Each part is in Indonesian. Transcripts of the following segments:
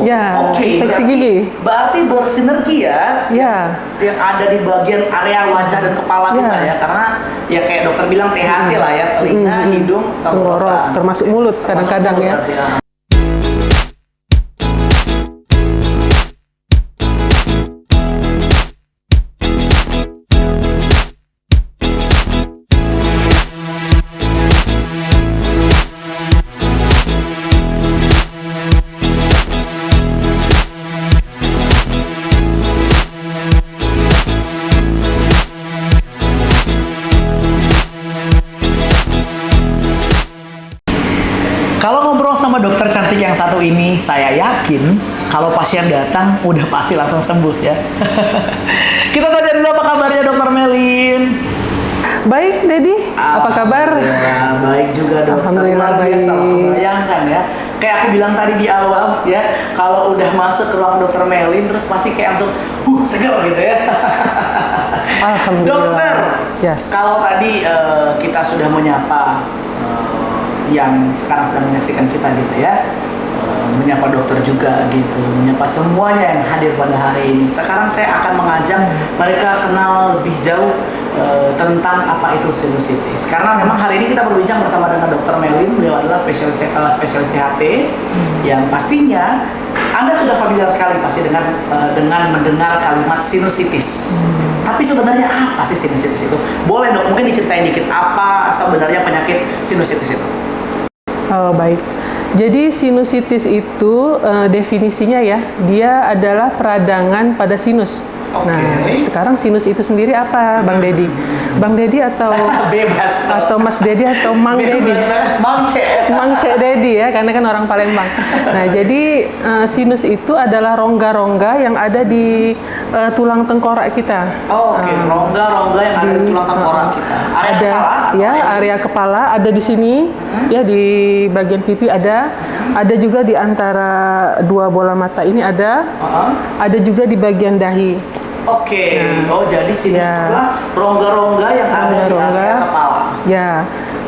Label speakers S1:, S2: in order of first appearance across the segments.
S1: Ya,
S2: oke.
S1: infeksi gigi.
S2: Berarti bersinergi ya.
S1: Ya.
S2: Yang ada di bagian area wajah dan kepala kita ya. Karena ya kayak dokter bilang THT lah ya, telinga, hidung, tenggorokan.
S1: Termasuk mulut kadang-kadang ya.
S2: Kalau ngobrol sama dokter cantik yang satu ini, saya yakin kalau pasien datang udah pasti langsung sembuh ya. Kita tanya dulu apa kabarnya Dokter Melin.
S1: Baik, Dedi. Apa kabar?
S2: Ya, baik juga dokter.
S1: Alhamdulillah baik.
S2: Bayangkan ya, kayak aku bilang tadi di awal ya, kalau udah masuk ke ruang Dokter Melin, terus pasti kayak langsung, segar gitu ya.
S1: Alhamdulillah.
S2: Dokter,
S1: ya.
S2: Kalau tadi kita sudah menyapa yang sekarang sedang menyaksikan kita gitu ya, menyapa dokter juga gitu, menyapa semuanya yang hadir pada hari ini. Sekarang saya akan mengajak mereka kenal lebih jauh tentang apa itu sinusitis. Karena memang hari ini kita berbincang bersama dengan Dokter Melin. Beliau adalah spesialis THT yang pastinya Anda sudah familiar sekali pasti dengan mendengar kalimat sinusitis. Tapi sebenarnya apa sih sinusitis itu? Boleh dok, mungkin diceritain dikit apa sebenarnya penyakit sinusitis itu?
S1: Oh, baik. Jadi sinusitis itu definisinya ya, dia adalah peradangan pada sinus.
S2: Okay.
S1: Nah, sekarang sinus itu sendiri apa, Bang Dedi? Bang Dedi atau
S2: bebas
S1: atau Mas Dedi atau Mang Dedi? Mang Cek Dedi ya, karena kan orang Palembang. Nah, jadi sinus itu adalah rongga-rongga yang ada di tulang tengkorak kita.
S2: Oh, oke. Rongga-rongga yang ada di tulang tengkorak kita.
S1: Area kepala ada di sini, ya di bagian pipi ada juga di antara dua bola mata ini ada juga di bagian dahi.
S2: Oke. Oh, jadi sinus adalah rongga-rongga yang ada di area kepala.
S1: Ya,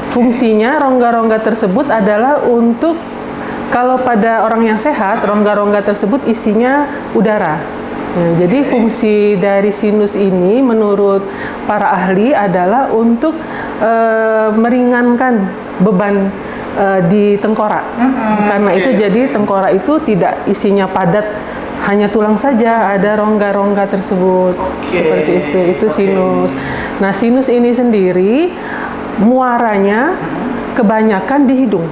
S1: fungsinya rongga-rongga tersebut adalah untuk, kalau pada orang yang sehat, rongga-rongga tersebut isinya udara. Nah, jadi fungsi dari sinus ini menurut para ahli adalah untuk meringankan beban di tengkorak. Karena itu jadi tengkorak itu tidak isinya padat, hanya tulang saja, ada rongga-rongga tersebut. Seperti itu sinus. Nah, sinus ini sendiri muaranya kebanyakan di hidung.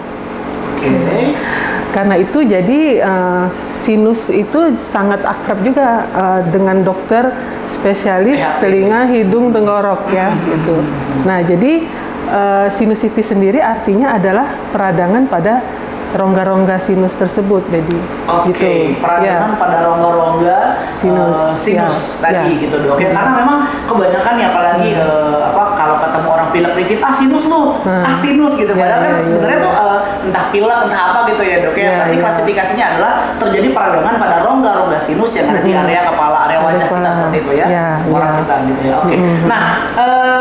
S1: Karena itu jadi sinus itu sangat akrab juga dengan dokter spesialis telinga, hidung, tenggorok ya gitu. Nah, jadi sinusitis sendiri artinya adalah peradangan pada rongga-rongga sinus tersebut, jadi
S2: gitu. Peradangan pada rongga-rongga sinus tadi gitu dok. Ya karena memang kebanyakan ya apalagi kalau ketemu orang pilek dikit, sinus lu, sinus gitu. Padahal kan sebenarnya tuh entah pilek entah apa gitu ya dok. Ya berarti klasifikasinya adalah terjadi peradangan pada rongga-rongga sinus yang ada di area kepala, area wajah kita seperti itu ya. Orang kita gitu ya. Nah,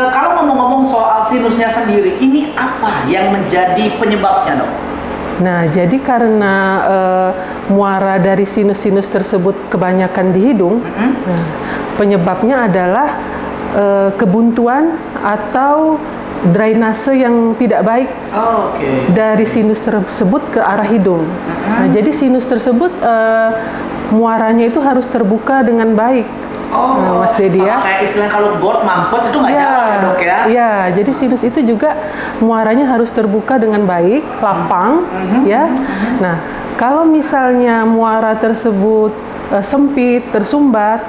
S2: kalau ngomong-ngomong soal sinusnya sendiri, ini apa yang menjadi penyebabnya dok?
S1: Nah, jadi karena muara dari sinus-sinus tersebut kebanyakan di hidung, penyebabnya adalah kebuntuan atau drainase yang tidak baik dari sinus tersebut ke arah hidung. Nah, jadi sinus tersebut muaranya itu harus terbuka dengan baik. Mas Dedi ya.
S2: Kayak istilahnya kalau got mampet itu nggak jalan ya dok ya?
S1: Iya, jadi sinus itu juga muaranya harus terbuka dengan baik, lapang, ya. Nah, kalau misalnya muara tersebut sempit, tersumbat,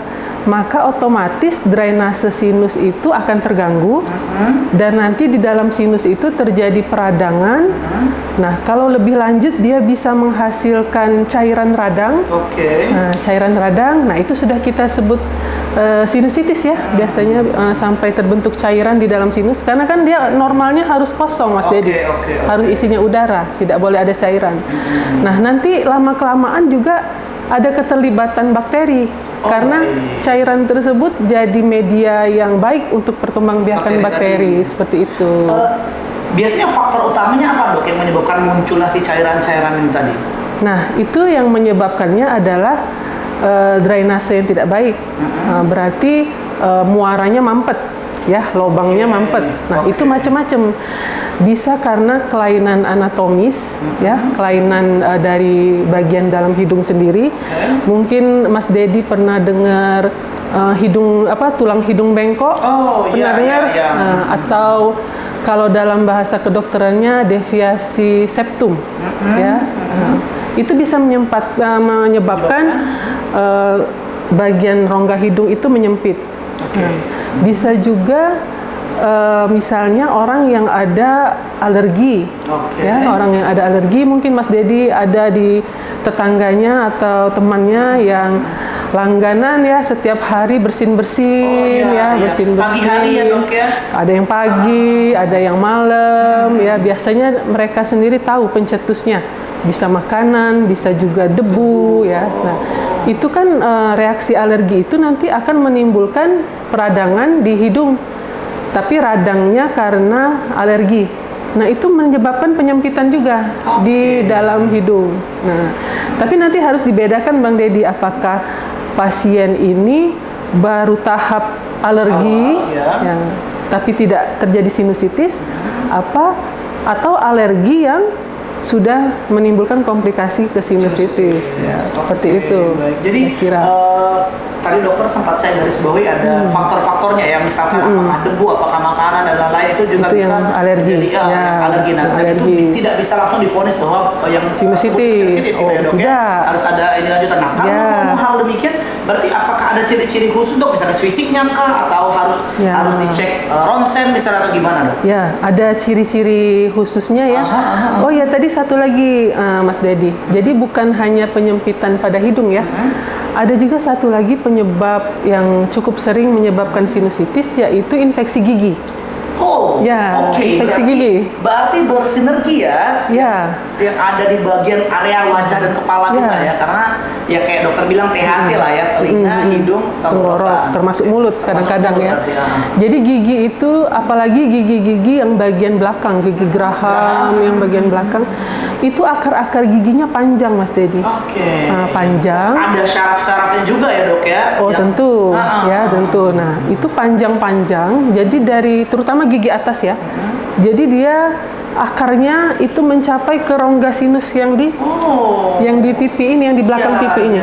S1: maka otomatis drainase sinus itu akan terganggu dan nanti di dalam sinus itu terjadi peradangan. Nah, kalau lebih lanjut dia bisa menghasilkan cairan radang. Nah, cairan radang, nah itu sudah kita sebut sinusitis ya, biasanya sampai terbentuk cairan di dalam sinus, karena kan dia normalnya harus kosong Mas Dedi, harus isinya udara, tidak boleh ada cairan. Nah, nanti lama-kelamaan juga ada keterlibatan bakteri, karena cairan tersebut jadi media yang baik untuk perkembangbiakan bakteri seperti itu.
S2: Biasanya faktor utamanya apa dok yang menyebabkan munculnya si cairan-cairan ini tadi?
S1: Nah, itu yang menyebabkannya adalah drainase yang tidak baik. Berarti muaranya mampet, ya, lubangnya mampet. Nah, itu macam-macam. Bisa karena kelainan anatomis, ya, kelainan dari bagian dalam hidung sendiri. Mungkin Mas Dedi pernah dengar tulang hidung bengkok, pernah dengar? Atau kalau dalam bahasa kedokterannya deviasi septum, ya, itu bisa menyebabkan bagian rongga hidung itu menyempit. Bisa juga misalnya orang yang ada alergi, ya, orang yang ada alergi, mungkin Mas Dedi ada di tetangganya atau temannya yang langganan, ya, setiap hari bersin-bersin, bersin-bersin.
S2: Pagi hari ya, Dok, ya.
S1: Ada yang pagi, ada yang malam, ya. Biasanya mereka sendiri tahu pencetusnya. Bisa makanan, bisa juga debu, ya. Nah, itu kan reaksi alergi itu nanti akan menimbulkan peradangan di hidung. Tapi radangnya karena alergi. Nah, itu menyebabkan penyempitan juga di dalam hidung. Nah, tapi nanti harus dibedakan, Bang Dedi, apakah pasien ini baru tahap alergi, tapi tidak terjadi sinusitis, atau alergi yang sudah menimbulkan komplikasi ke sinusitis, seperti itu.
S2: Baik. Jadi tadi dokter sempat saya garis bawahi ada faktor-faktornya, ya, misalkan apakah debu, apakah makanan dan lain-lain, itu juga
S1: itu
S2: bisa
S1: yang alergi,
S2: alergi. Nah,
S1: alergi.
S2: Itu tidak bisa langsung divonis bahwa yang
S1: sinusitis,
S2: gitu, ya, Dok, ya? Harus ada ini lanjutan. Nah, kalau ngomong hal demikian, berarti apakah ada ciri-ciri khusus, Dok, misalnya fisiknya kah, atau harus dicek ronsen misalnya, atau gimana, Dok?
S1: Ya, ada ciri-ciri khususnya, ya. Oh ya, tadi satu lagi, Mas Dedi. Jadi bukan hanya penyempitan pada hidung, ya. Ada juga satu lagi penyebab yang cukup sering menyebabkan sinusitis, yaitu infeksi gigi. Infeksi gigi.
S2: Berarti bersinergi, ya. Yang ada di bagian area wajah dan kepala kita, ya. Karena ya kayak dokter bilang THT lah, ya, telinga, hidung, tenggorokan,
S1: termasuk mulut kadang-kadang, ya. Jadi gigi itu, apalagi gigi-gigi yang bagian belakang, gigi geraham yang bagian belakang, itu akar-akar giginya panjang, Mas Dedi. Panjang.
S2: Ada syaraf-syarafnya juga, ya, Dok, ya?
S1: Tentu, ya, tentu. Nah, itu panjang-panjang. Jadi terutama gigi atas, ya. Jadi dia akarnya itu mencapai ke rongga sinus yang di pipi ini, yang di belakang pipi ini.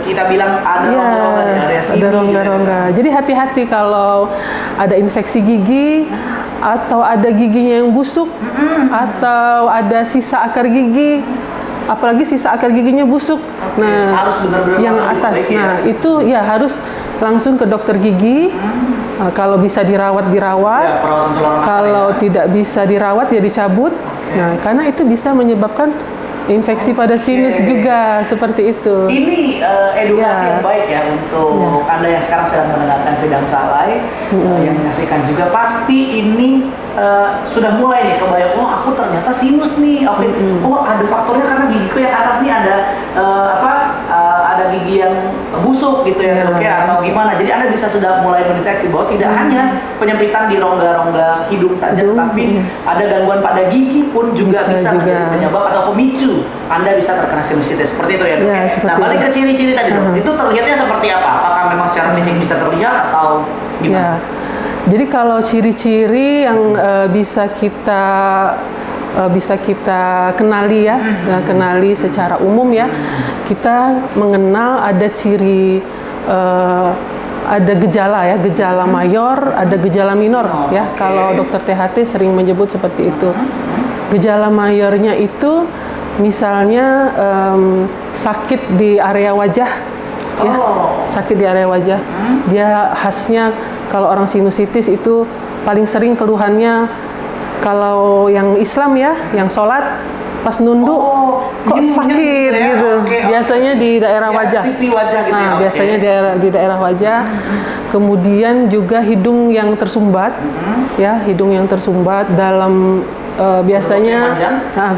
S2: Kita bilang ada rongga-rongga di area sini. Ada
S1: rongga-rongga. Jadi hati-hati kalau ada infeksi gigi, atau ada giginya yang busuk, atau ada sisa akar gigi, apalagi sisa akar giginya busuk. Nah,
S2: harus benar-benar
S1: yang atas. Nah, itu ya harus langsung ke dokter gigi. Kalau bisa dirawat. Kalau tidak bisa dirawat, ya dicabut. Nah, karena itu bisa menyebabkan infeksi pada sinus juga, seperti itu.
S2: Ini edukasi yang baik, ya, untuk Anda yang sekarang sedang mendengarkan Bidang Salai, yang menyaksikan juga. Pasti ini sudah mulai nih kebayang, aku ternyata sinus nih. Ada faktornya karena gigiku yang atas nih ada ada gigi yang busuk gitu, ya, Dok, ya, atau gimana. Jadi Anda bisa sudah mulai mendeteksi bahwa tidak hanya penyempitan di rongga-rongga hidung saja, tapi ada gangguan pada gigi pun juga bisa menjadi penyebab atau pemicu Anda bisa terkena sinusitis. Seperti itu, ya, Dok. Nah, balik ke ciri-ciri tadi, Dok. Itu terlihatnya seperti apa? Apakah memang secara fisik bisa terlihat atau gimana?
S1: Jadi kalau ciri-ciri yang bisa kita kenali, ya, kenali secara umum, ya, kita mengenal ada ciri, ada gejala, ya, gejala mayor, ada gejala minor, ya. Kalau dokter THT sering menyebut seperti itu. Gejala mayornya itu misalnya sakit di area wajah, ya, sakit di area wajah. Dia khasnya kalau orang sinusitis itu paling sering keluhannya, kalau yang Islam, ya, yang sholat pas nunduk kok sakit gitu. Biasanya di daerah wajah.
S2: Pipi wajah gitu,
S1: nah, biasanya di daerah wajah. Kemudian juga hidung yang tersumbat, ya, hidung yang tersumbat dalam biasanya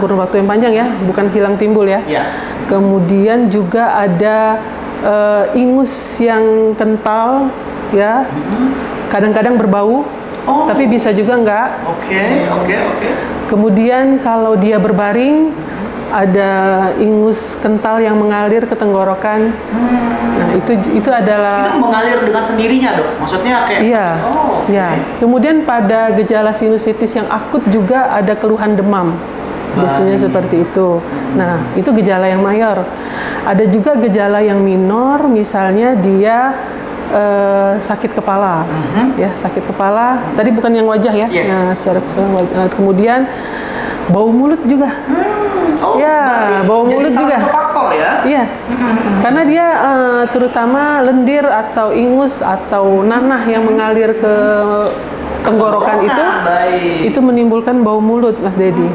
S1: kurun waktu yang panjang, ya, bukan hilang timbul, ya. Kemudian juga ada ingus yang kental, ya, kadang-kadang berbau, tapi bisa juga enggak.
S2: Oke.
S1: Kemudian kalau dia berbaring, ada ingus kental yang mengalir ke tenggorokan. Nah, itu adalah
S2: Itu mengalir dengan sendirinya, Dok. Maksudnya kayak
S1: iya.
S2: oh, oke.
S1: Ya. Kemudian pada gejala sinusitis yang akut juga ada keluhan demam. Biasanya seperti itu. Nah, itu gejala yang mayor. Ada juga gejala yang minor, misalnya dia sakit kepala, ya sakit kepala. Tadi bukan yang wajah ya.
S2: Yes.
S1: Nah, secara keseluruhan. Kemudian bau mulut juga.
S2: Oh,
S1: Ya,
S2: berarti
S1: bau
S2: jadi
S1: mulut
S2: salah
S1: juga.
S2: satu faktor ya.
S1: Iya, karena dia terutama lendir atau ingus atau nanah yang mengalir ke tenggorokan itu menimbulkan bau mulut, Mas Dedi.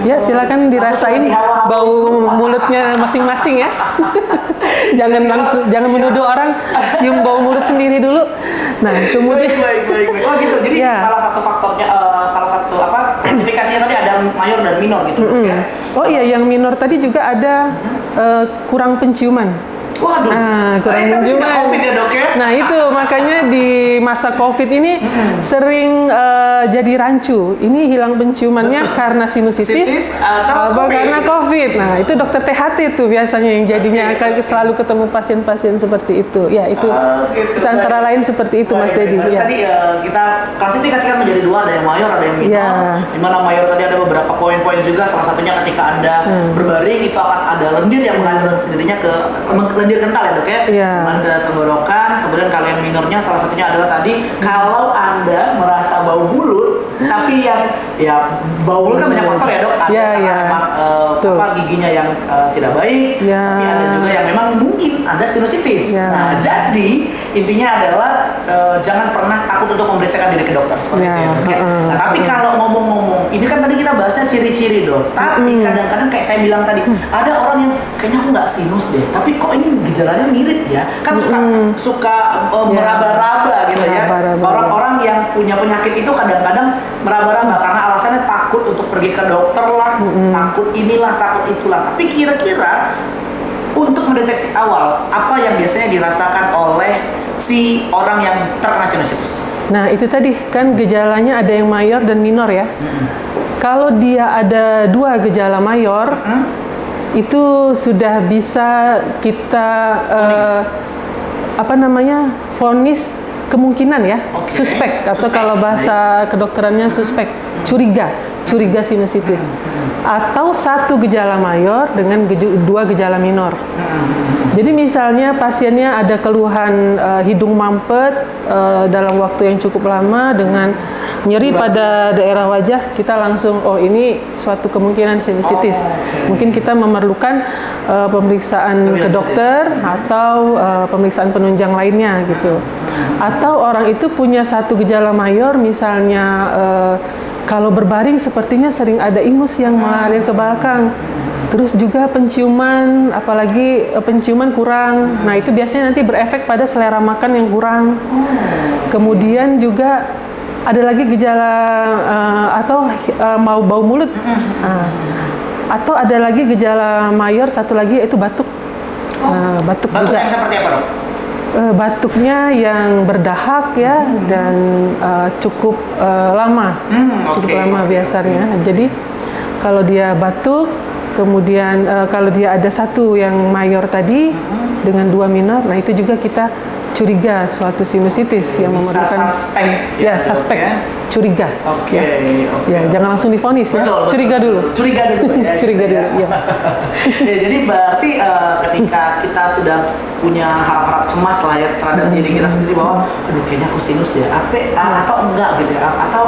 S1: Ya, silakan dirasain bau mulutnya masing-masing ya. jangan menuduh orang cium bau mulut sendiri dulu. Nah, kemudian
S2: Baik. Oh gitu. Jadi
S1: Ya.
S2: salah satu faktornya, salah satu klasifikasinya tadi ada mayor dan minor gitu, Dok, ya.
S1: oh iya, yang minor tadi juga ada kurang penciuman.
S2: Waduh.
S1: Nah, kurang
S2: tapi
S1: penciuman.
S2: tidak COVID ya, Dok ya.
S1: Nah, itu makanya di masa COVID ini sering jadi rancu. Ini hilang penciumannya karena sinusitis
S2: Sinusitis atau
S1: apa
S2: COVID.
S1: karena COVID. Nah, itu dokter THT tuh biasanya yang jadinya akan selalu ketemu pasien-pasien seperti itu. Ya, itu
S2: Gitu.
S1: itu antara lain seperti itu, Mas
S2: Baik.
S1: Dedi. Ya.
S2: Tadi kita klasifikasikan menjadi dua, ada yang mayor, ada yang minor.
S1: Ya.
S2: Di mana mayor tadi ada beberapa poin-poin juga. Salah satunya ketika Anda berbaring itu akan ada lendir yang mengalir dengan sendirinya ke lendir kental ya, Dok ya.
S1: Iya.
S2: Ke tenggorokan. Kemudian kalau yang minornya salah satunya adalah tadi kalau Anda merasa bau mulut, tapi yang ya bau mulut kan banyak faktor ya, Dok. Ada
S1: Iya,
S2: karena
S1: iya.
S2: memang
S1: Betul.
S2: giginya yang tidak baik,
S1: Iya.
S2: tapi ada juga yang memang mungkin Anda sinusitis.
S1: Iya.
S2: Nah, jadi intinya adalah jangan pernah takut untuk memeriksakan diri ke dokter seperti
S1: Ya,
S2: itu ya, Dok, ya. Nah, tapi kalau ngomong-ngomong, ini kan tadi kita bahasnya ciri-ciri, Dok. Tapi kadang-kadang kayak saya bilang tadi, ada orang yang kayaknya aku nggak sinus deh, tapi kok ini gejalanya mirip ya. Kan suka meraba-raba gitu ya.
S1: Meraba-raba.
S2: Orang-orang yang punya penyakit itu kadang-kadang meraba-raba karena alasannya takut untuk pergi ke dokter lah, takut inilah, takut itulah. Tapi kira-kira untuk mendeteksi awal, apa yang biasanya dirasakan oleh si orang yang terkena sinusitis?
S1: Nah, itu tadi kan gejalanya ada yang mayor dan minor ya. Kalau dia ada dua gejala mayor, itu sudah bisa kita vonis kemungkinan ya,
S2: Oke.
S1: suspek atau
S2: Suspek.
S1: kalau bahasa kedokterannya suspek, curiga sinusitis. Atau satu gejala mayor dengan dua gejala minor. Jadi misalnya pasiennya ada keluhan hidung mampet dalam waktu yang cukup lama dengan nyeri pada daerah wajah, kita langsung ini suatu kemungkinan sinusitis. Mungkin kita memerlukan pemeriksaan ke dokter atau pemeriksaan penunjang lainnya gitu. Atau orang itu punya satu gejala mayor, misalnya kalau berbaring sepertinya sering ada ingus yang mengalir ke belakang. Terus juga penciuman, apalagi penciuman kurang. Nah, itu biasanya nanti berefek pada selera makan yang kurang. Kemudian juga ada lagi gejala atau mau bau mulut. Atau ada lagi gejala mayor, satu lagi yaitu batuk. Batuk
S2: Batuk
S1: juga.
S2: yang seperti apa, Dok?
S1: Batuknya yang berdahak ya dan cukup lama, cukup lama biasanya. Jadi kalau dia batuk, kemudian kalau dia ada satu yang mayor tadi dengan dua minor, nah itu juga kita curiga suatu sinusitis yang memerlukan
S2: suspek
S1: ya,
S2: Dok,
S1: suspek
S2: ya?
S1: Curiga.
S2: Oke.
S1: Ya, jangan langsung divonis ya.
S2: Betul,
S1: Curiga
S2: betul.
S1: dulu.
S2: Curiga dulu ya.
S1: Curiga
S2: gitu
S1: dulu, ya.
S2: Ya, jadi berarti ketika kita sudah punya harap-harap cemas lah ya terhadap diri kita sendiri bahwa aduh kayaknya aku sinus deh, atau enggak gitu ya, atau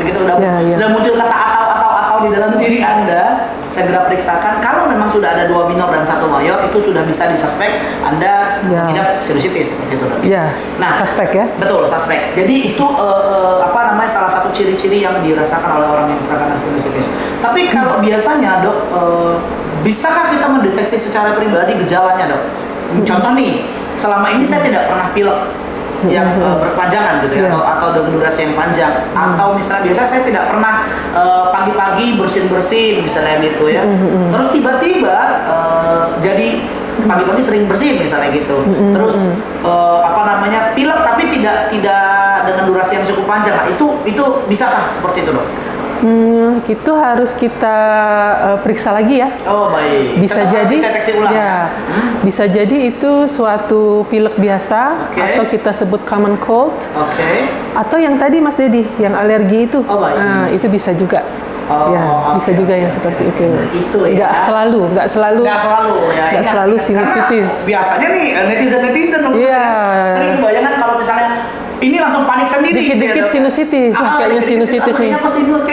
S2: gitu udah sudah muncul kata atau di dalam diri Anda, segera periksakan. Kalau memang sudah ada dua minor dan satu mayor, itu sudah bisa disuspek Anda tidak sinusitis seperti itu.
S1: Ya,
S2: Nah,
S1: suspek ya.
S2: betul, suspek. Jadi itu salah satu ciri-ciri yang dirasakan oleh orang yang terkena sinusitis. Tapi kalau biasanya, Dok, bisakah kita mendeteksi secara pribadi gejalanya, Dok? Contoh nih, selama ini saya tidak pernah pilek yang berkepanjangan gitu ya, atau dengan durasi yang panjang, atau misalnya biasa saya tidak pernah pagi-pagi bersin-bersin misalnya gitu ya, terus tiba-tiba jadi pagi-pagi sering bersin misalnya gitu, terus pilek tapi tidak dengan durasi yang cukup panjang. Nah, itu bisakah seperti itu, Dok?
S1: Itu harus kita periksa lagi ya.
S2: Oh baik.
S1: Bisa
S2: Tetap harus
S1: jadi,
S2: dideteksi ulang,
S1: ya, bisa jadi itu suatu pilek biasa
S2: Oke.
S1: atau kita sebut common cold,
S2: Oke.
S1: atau yang tadi Mas Dedi, yang alergi itu,
S2: Oh, baik.
S1: itu bisa juga.
S2: Oh,
S1: Ya, bisa
S2: oke,
S1: juga
S2: oke,
S1: yang
S2: oke.
S1: seperti itu.
S2: Itu ya.
S1: Nggak selalu
S2: Nggak selalu ya.
S1: nggak
S2: Ingat,
S1: selalu
S2: karena
S1: sinusitis.
S2: biasanya nih netizen
S1: Iya.
S2: sering kebayangan kalau misalnya ini langsung panik sendiri.
S1: Dikit-dikit
S2: gitu.
S1: sinusitis, kayaknya sinusitis nih.
S2: Kayaknya apa sinus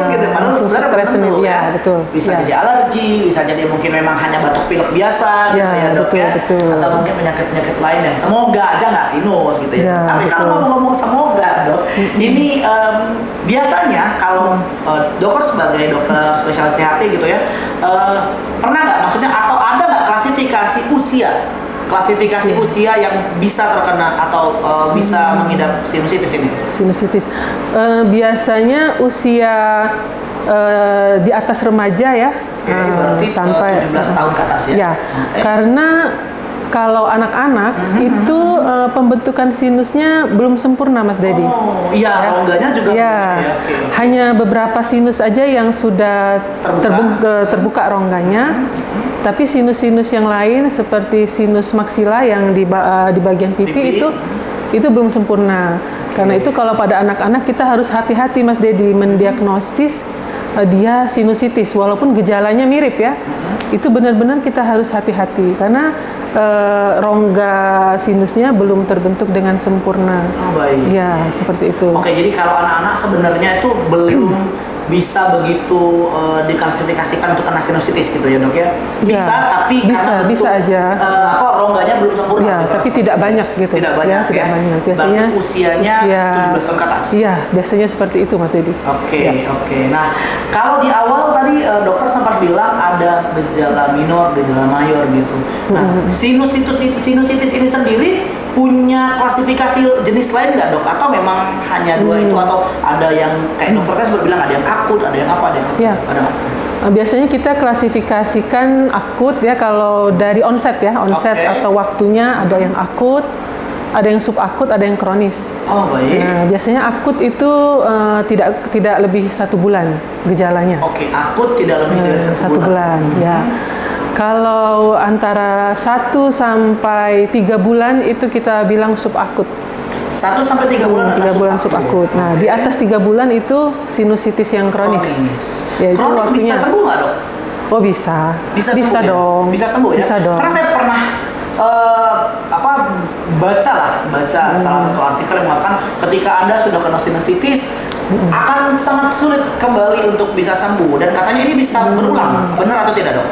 S2: gitu. Padahal
S1: langsung
S2: sebenarnya
S1: stres
S2: belum tentu,
S1: nih. Iya, betul.
S2: Bisa
S1: Iya.
S2: jadi alergi, bisa jadi mungkin memang hanya batuk pilek biasa gitu
S1: Iya,
S2: ya dok
S1: betul,
S2: ya.
S1: betul.
S2: Atau mungkin penyakit-penyakit lain yang semoga aja nggak sinus gitu ya.
S1: Iya,
S2: Tapi kalau
S1: betul.
S2: ngomong semoga dok, ini biasanya kalau dokter sebagai dokter spesialis THP gitu ya, pernah nggak maksudnya atau ada nggak klasifikasi usia yang bisa terkena atau bisa mengidap sinusitis ini?
S1: Sinusitis. Biasanya usia di atas remaja ya,
S2: Oke, berarti
S1: sampai
S2: 17 tahun ke atas ya?
S1: Ya,
S2: Oke.
S1: karena kalau anak-anak itu pembentukan sinusnya belum sempurna, Mas Dedi.
S2: Oh iya, rongganya juga
S1: Ya,
S2: begitu ya. Oke.
S1: hanya beberapa sinus aja yang sudah
S2: Terbuka.
S1: terbuka rongganya. Tapi sinus-sinus yang lain seperti sinus maksila yang di bagian pipi
S2: Pipi.
S1: itu belum sempurna. Karena itu kalau pada anak-anak kita harus hati-hati, Mas Dedi, mendiagnosis dia sinusitis walaupun gejalanya mirip ya. Itu benar-benar kita harus hati-hati karena rongga sinusnya belum terbentuk dengan sempurna.
S2: Oh baik.
S1: Ya, seperti itu.
S2: Oke, jadi kalau anak-anak sebenarnya itu belum bisa begitu diklasifikasikan untuk kena sinusitis gitu ya dok ya? Bisa,
S1: Ya,
S2: tapi karena
S1: bisa aja.
S2: rongganya belum sempurna.
S1: Ya,
S2: gitu,
S1: tapi
S2: langsung.
S1: tidak banyak gitu.
S2: Tidak banyak
S1: ya, tidak
S2: ya?
S1: banyak. Biasanya
S2: Berarti usianya 17 tahun ke atas?
S1: Iya, biasanya seperti itu, Mas Dedi.
S2: Oke,
S1: Ya.
S2: oke. Nah, kalau di awal tadi dokter sempat bilang ada gejala minor, gejala mayor gitu. Nah, sinusitis ini sendiri punya klasifikasi jenis lain nggak dok? Atau memang hanya dua itu? Atau ada yang kayak dokter kan sempat bilang ada yang akut, ada yang apa, ada yang
S1: Ya.
S2: ada nggak?
S1: Biasanya kita klasifikasikan akut ya kalau dari onset ya, onset
S2: Oke.
S1: atau waktunya ada yang akut, ada yang subakut, ada yang kronis.
S2: Oh baik.
S1: Nah, biasanya akut itu tidak lebih 1 bulan gejalanya.
S2: Oke, akut tidak lebih dari
S1: Satu bulan, ya. Kalau antara 1 sampai 3 bulan itu kita bilang subakut.
S2: 1 sampai 3 bulan.
S1: 3 bulan subakut. Nah, di atas 3 bulan itu sinusitis yang kronis. Ya, itu
S2: Kronis
S1: waktunya.
S2: bisa sembuh nggak dok?
S1: Oh, bisa.
S2: Bisa sembuh ya?
S1: dong.
S2: Bisa sembuh ya?
S1: Bisa dong.
S2: Karena saya pernah baca salah satu artikel yang mengatakan ketika Anda sudah kena sinusitis akan sangat sulit kembali untuk bisa sembuh dan katanya ini bisa berulang. Benar atau tidak dok?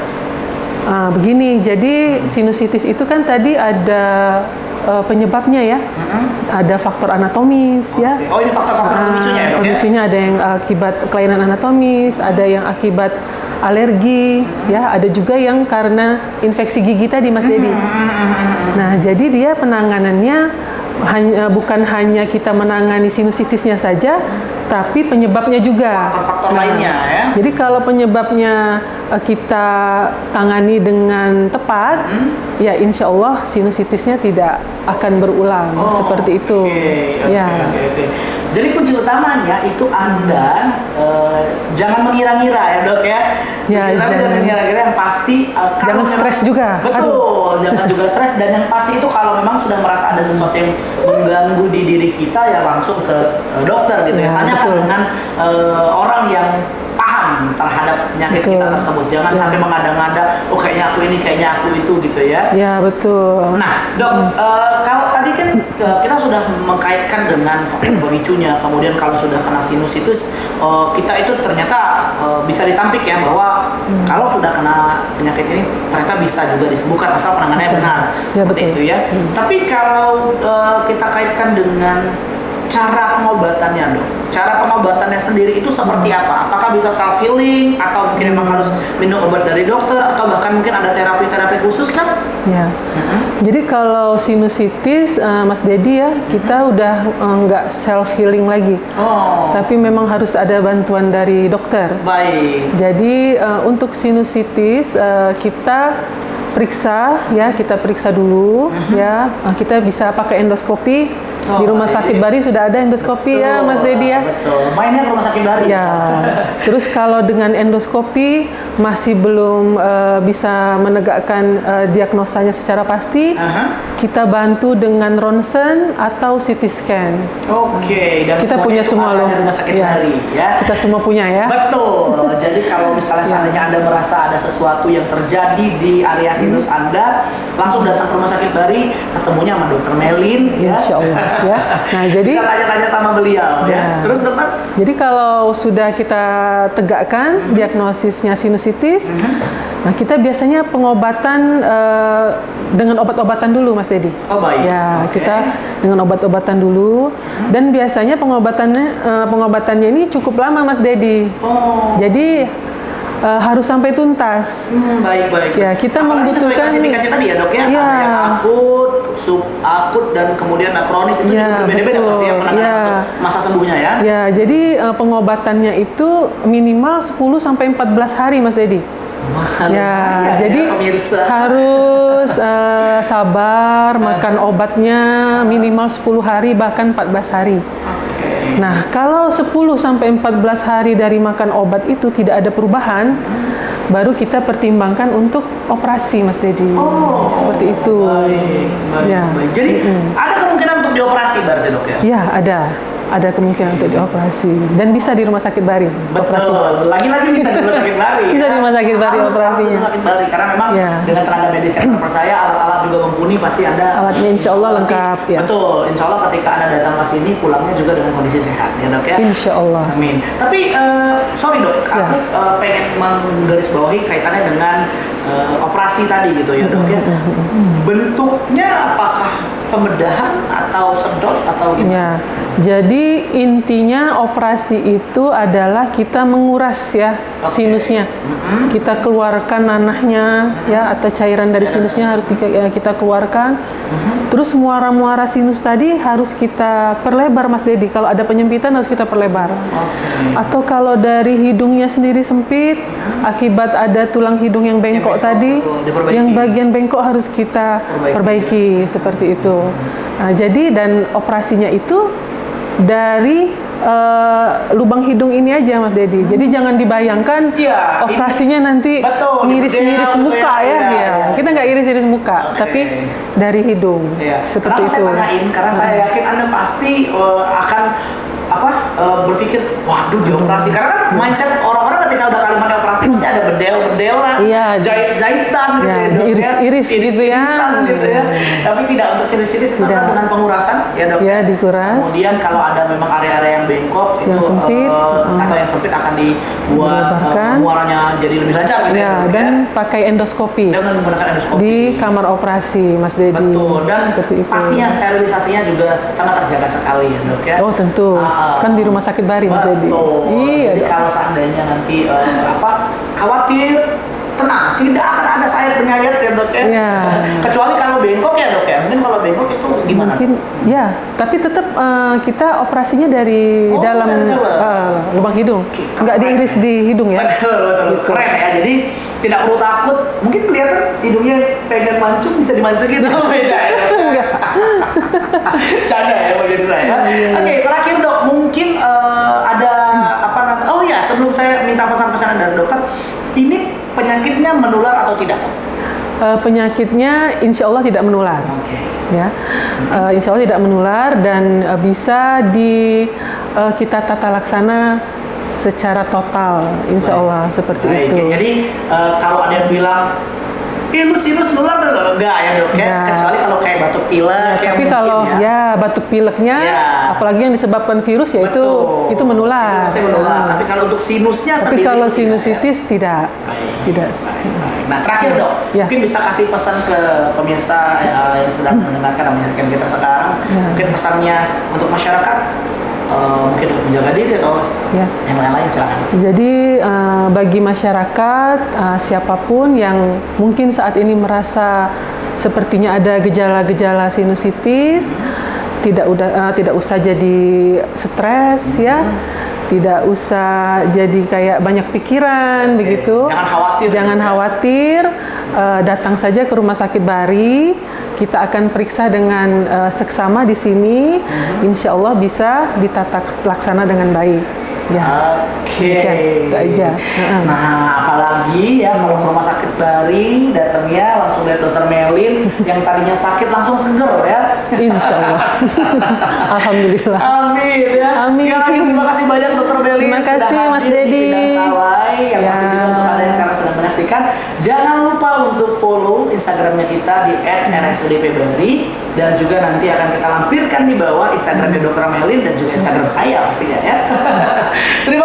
S1: Begini, jadi sinusitis itu kan tadi ada penyebabnya ya. Ada faktor anatomis ya.
S2: Oh ini faktor-faktor pemicunya ya dok ya?
S1: Pemicunya ada yang akibat kelainan anatomis, ada yang akibat alergi, ya, ada juga yang karena infeksi gigi tadi, Mas Dedi. Nah, jadi dia penanganannya bukan hanya kita menangani sinusitisnya saja, tapi penyebabnya juga.
S2: Faktor-faktor lainnya ya.
S1: Jadi kalau penyebabnya kita tangani dengan tepat, ya insya Allah sinusitisnya tidak akan berulang seperti itu.
S2: Oke. Jadi kunci utamanya itu Anda jangan mengira-ngira ya dok ya.
S1: Ya,
S2: Jangan mengira-ngira, yang pasti
S1: jangan stres juga.
S2: Betul, jangan juga stres, dan yang pasti itu kalau memang sudah merasa ada sesuatu yang mengganggu di diri kita ya langsung ke dokter gitu ya.
S1: Ya,
S2: Tanyakan
S1: betul.
S2: dengan orang yang paham terhadap penyakit
S1: Betul.
S2: kita tersebut. Jangan
S1: Ya.
S2: sampai mengada-ngada, oh kayaknya aku ini, kayaknya aku itu gitu ya.
S1: Ya, betul.
S2: Nah, dok, kalau tadi kan kita sudah mengkaitkan dengan faktor pemicunya, kemudian kalau sudah kena sinusitis, kita itu ternyata bisa ditampik ya bahwa kalau sudah kena penyakit ini ternyata bisa juga disembuhkan asal penanganannya
S1: Bisa.
S2: benar,
S1: Ya,
S2: seperti
S1: betul.
S2: itu ya. Tapi kalau kita kaitkan dengan cara pengobatannya dok, cara pengobatannya sendiri itu seperti apa? Apakah bisa self healing atau mungkin memang harus minum obat dari dokter atau bahkan mungkin ada terapi-terapi khusus kan?
S1: Ya. Jadi kalau sinusitis, Mas Dedi ya, kita udah nggak self healing lagi,
S2: Oh,
S1: tapi memang harus ada bantuan dari dokter.
S2: baik.
S1: Jadi untuk sinusitis kita periksa ya, kita periksa dulu ya. Kita bisa pakai endoskopi. Di Rumah Sakit Bari sudah ada endoskopi ya, Mas Dedi ya.
S2: Betul. Mainnya ke Rumah Sakit Bari.
S1: Ya. Terus kalau dengan endoskopi masih belum bisa menegakkan diagnosanya secara pasti, kita bantu dengan ronsen atau CT scan.
S2: Oke. Dan
S1: kita punya semua loh.
S2: Rumah Sakit
S1: ya.
S2: Bari ya.
S1: Kita semua punya ya.
S2: Betul. Jadi kalau misalnya seandainya Anda merasa ada sesuatu yang terjadi di area sinus Anda, langsung datang ke Rumah Sakit Bari, ketemunya sama Dokter Melin ya.
S1: Insya Allah ya. Nah, jadi
S2: bisa tanya-tanya sama beliau ya. Terus dokter?
S1: Jadi kalau sudah kita tegakkan diagnosisnya sinusitis, nah kita biasanya pengobatan dengan obat-obatan dulu, Mas Dedi.
S2: Oh baik.
S1: Ya, kita dengan obat-obatan dulu, dan biasanya pengobatannya ini cukup lama, Mas Dedi.
S2: Jadi
S1: harus sampai tuntas.
S2: Baik.
S1: Ya, kita
S2: apalagi
S1: membutuhkan
S2: sesuai klasifikasi tadi ya dok ya.
S1: Ya.
S2: Ada yang akut, subakut, dan kemudian kronis itu juga berbeda-beda pasti ya penanganan untuk masa sembuhnya ya.
S1: Ya, jadi pengobatannya itu minimal 10 sampai 14 hari, Mas Dedi. Ya, jadi harus sabar, makan obatnya minimal 10 hari bahkan 14 hari. Nah, kalau 10 sampai 14 hari dari makan obat itu tidak ada perubahan, baru kita pertimbangkan untuk operasi, Mas Dedi. Seperti itu.
S2: Baik. Jadi ada kemungkinan untuk dioperasi berarti dok ya?
S1: Ya, ada kemungkinan untuk dioperasi, dan bisa di Rumah Sakit Bari.
S2: Betul. Lagi-lagi bisa di Rumah Sakit Bari.
S1: Bisa di Rumah Sakit Bari operasinya.
S2: Rumah Sakit Bari karena memang dengan tenaga medis yang terpercaya, alat-alat juga mumpuni, pasti Anda
S1: alatnya insya Allah lengkap ya.
S2: Betul. Insya Allah ketika Anda datang ke sini pulangnya juga dengan kondisi sehat ya dok ya.
S1: Insya Allah.
S2: Amin. Tapi sorry dok, aku pengen menggarisbawahi kaitannya dengan operasi tadi gitu ya dok ya. Bentuknya apakah pembedahan atau sedot atau gimana?
S1: Ya, jadi intinya operasi itu adalah kita menguras ya sinusnya. Kita keluarkan nanahnya ya, atau cairan dari sinusnya harus kita keluarkan. Terus muara-muara sinus tadi harus kita perlebar, Mas Dedi. Kalau ada penyempitan harus kita perlebar. Atau kalau dari hidungnya sendiri sempit akibat ada tulang hidung yang bengkok tadi, yang bagian bengkok harus kita perbaiki seperti itu. Nah, jadi dan operasinya itu dari lubang hidung ini aja, Mas Dedi. Jadi jangan dibayangkan operasinya nanti ngiris-ngiris muka ya. Kita nggak iris-iris muka, tapi dari hidung. Seperti itu.
S2: Saya tanyain karena saya yakin Anda pasti akan berpikir, waduh dioperasi. Karena kan mindset orang-orang ketika udah kalimatnya operasi pasti ada bedel-bedelan, jahit-jahitan gitu ya,
S1: iris gitu ya.
S2: Tapi tidak untuk sinis-sinis, tetap dengan pengurasan ya dok.
S1: Ya, dikuras.
S2: Kemudian kalau ada memang area-area yang bengkok
S1: yang
S2: itu
S1: sempit,
S2: atau yang sempit akan dibuat muaranya jadi lebih lancar gitu ya.
S1: Dan pakai endoskopi.
S2: Dengan menggunakan endoskopi
S1: di kamar operasi, Mas Dedi.
S2: Betul. Dan
S1: seperti itu.
S2: Pastinya sterilisasinya juga sangat terjaga sekali ya dok ya.
S1: Oh tentu. Kan di Rumah Sakit Bari, Mas Dedi.
S2: Iya. Jadi kalau seandainya nanti khawatir, tenang, tidak akan ada sayap penyayat ya dok ya. Kecuali kalau bengkok ya dok ya. Mungkin kalau bengkok itu gimana?
S1: Mungkin ya, tapi tetap kita operasinya dari dalam lubang hidung, nggak diiris di hidung ya.
S2: Betul. Keren ya. Jadi tidak perlu takut. Mungkin kelihatan hidungnya pengen mancung, bisa dimancungin. Beda ya dok. Enggak. Canda ya bagian saya. Oke, terakhir dok, mungkin ada apa namanya? Oh ya, sebelum saya minta pesan-pesan dari dokter, ini penyakitnya menular atau tidak?
S1: Penyakitnya insya Allah tidak menular. Ya, insya Allah tidak menular, dan bisa kita tata laksana secara total, insya Allah seperti itu.
S2: Jadi kalau ada yang bilang sinus nular enggak ya dok ya, kecuali kalau kayak batuk pilek.
S1: Tapi kalau batuk pileknya, apalagi yang disebabkan virus ya itu menular.
S2: Itu menular. Tapi kalau untuk sinusnya
S1: tapi kalau sinusitis tidak.
S2: Nah terakhir dok, mungkin bisa kasih pesan ke pemirsa yang sedang mendengarkan dan menyaksikan kita sekarang, mungkin pesannya untuk masyarakat, mungkin untuk menjaga diri atau yang lain-lain, silakan.
S1: Jadi bagi masyarakat siapapun yang mungkin saat ini merasa sepertinya ada gejala-gejala sinusitis, tidak usah jadi stres ya. tidak usah jadi kayak banyak pikiran begitu.
S2: Jangan khawatir.
S1: Jangan khawatir, datang saja ke Rumah Sakit Bari. Kita akan periksa dengan seksama di sini. Insya Allah bisa ditata laksana dengan baik. Ya.
S2: Oke.
S1: Itu aja.
S2: Nah, apalagi ya kalau ke Rumah Sakit Bari datangnya langsung lihat Dokter Melin yang tadinya sakit langsung seger ya.
S1: Insya Allah. Alhamdulillah.
S2: Amin ya.
S1: Amin.
S2: Sekali lagi terima kasih banyak Dokter Melin.
S1: Terima kasih,
S2: sudah
S1: Mas
S2: hadir di
S1: Dedi.
S2: Bidang Sawai yang
S1: Ya.
S2: masih juga untuk Anda yang sekarang sedang menyaksikan. Jangan lupa untuk follow Instagramnya kita di @rsudpbari dan juga nanti akan kita lampirkan di bawah Instagramnya Dokter Melin dan juga Instagram saya pastinya ya. Terima